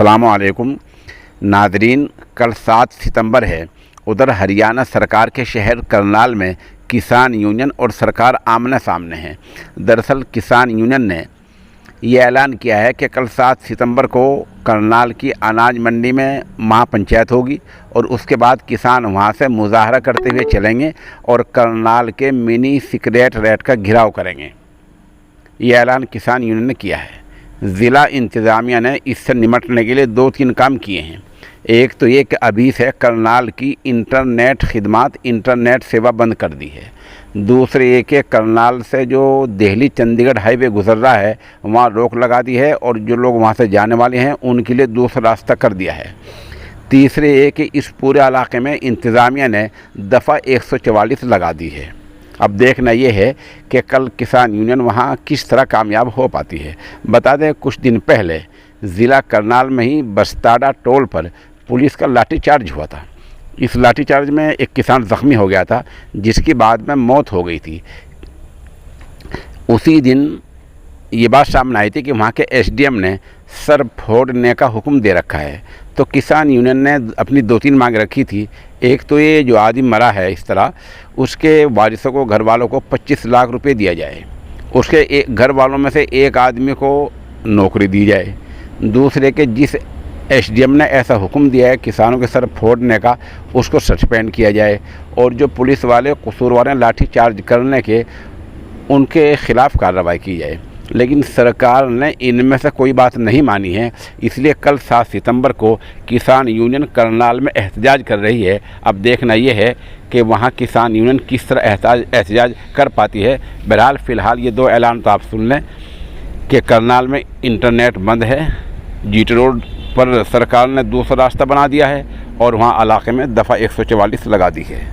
अस्सलामुअलैकुम नादरीन, कल 7 सितंबर है। उधर हरियाणा सरकार के शहर करनाल में किसान यूनियन और सरकार आमने सामने हैं। दरअसल किसान यूनियन ने ये ऐलान किया है कि कल 7 सितंबर को करनाल की अनाज मंडी में महापंचायत होगी और उसके बाद किसान वहां से मुजाहरा करते हुए चलेंगे और करनाल के मिनी सेक्रेटेरिएट का घेराव करेंगे। ये ऐलान किसान यूनियन ने किया है। ज़िला इंतज़ामिया ने इससे निपटने के लिए 2-3 काम किए हैं। एक तो ये कि अभी से करनाल की इंटरनेट खिदमात, इंटरनेट सेवा बंद कर दी है। दूसरे ये कि करनाल से जो दिल्ली चंडीगढ़ हाईवे गुजर रहा है वहाँ रोक लगा दी है और जो लोग वहाँ से जाने वाले हैं उनके लिए दूसरा रास्ता कर दिया है। तीसरे ये कि इस पूरे इलाके में इंतज़ामिया ने दफ़ा 144 लगा दी है। अब देखना ये है कि कल किसान यूनियन वहाँ किस तरह कामयाब हो पाती है। बता दें, कुछ दिन पहले ज़िला करनाल में ही बस्ताड़ा टोल पर पुलिस का लाठीचार्ज हुआ था। इस लाठीचार्ज में एक किसान ज़ख्मी हो गया था जिसकी बाद में मौत हो गई थी। उसी दिन ये बात सामने आई थी कि वहाँ के एसडीएम ने सर फोड़ने का हुक्म दे रखा है। तो किसान यूनियन ने अपनी 2-3 मांग रखी थी। एक तो ये जो आदमी मरा है इस तरह, उसके वारिसों को, घर वालों को 25 लाख रुपए दिया जाए। उसके घर वालों में से एक आदमी को नौकरी दी जाए। दूसरे के जिस एसडीएम ने ऐसा हुक्म दिया है किसानों के सर फोड़ने का, उसको सस्पेंड किया जाए। और जो पुलिस वाले कसूरवार हैं लाठी चार्ज करने के, उनके ख़िलाफ़ कार्रवाई की जाए। लेकिन सरकार ने इनमें से कोई बात नहीं मानी है। इसलिए कल 7 सितंबर को किसान यूनियन करनाल में एहतजाज कर रही है। अब देखना यह है कि वहाँ किसान यूनियन किस तरह एहतजाज कर पाती है। बहरहाल फ़िलहाल ये 2 ऐलान तो आप सुन लें कि करनाल में इंटरनेट बंद है, जीटी रोड पर सरकार ने दूसरा रास्ता बना दिया है और वहाँ इलाके में दफ़ा 144 लगा दी है।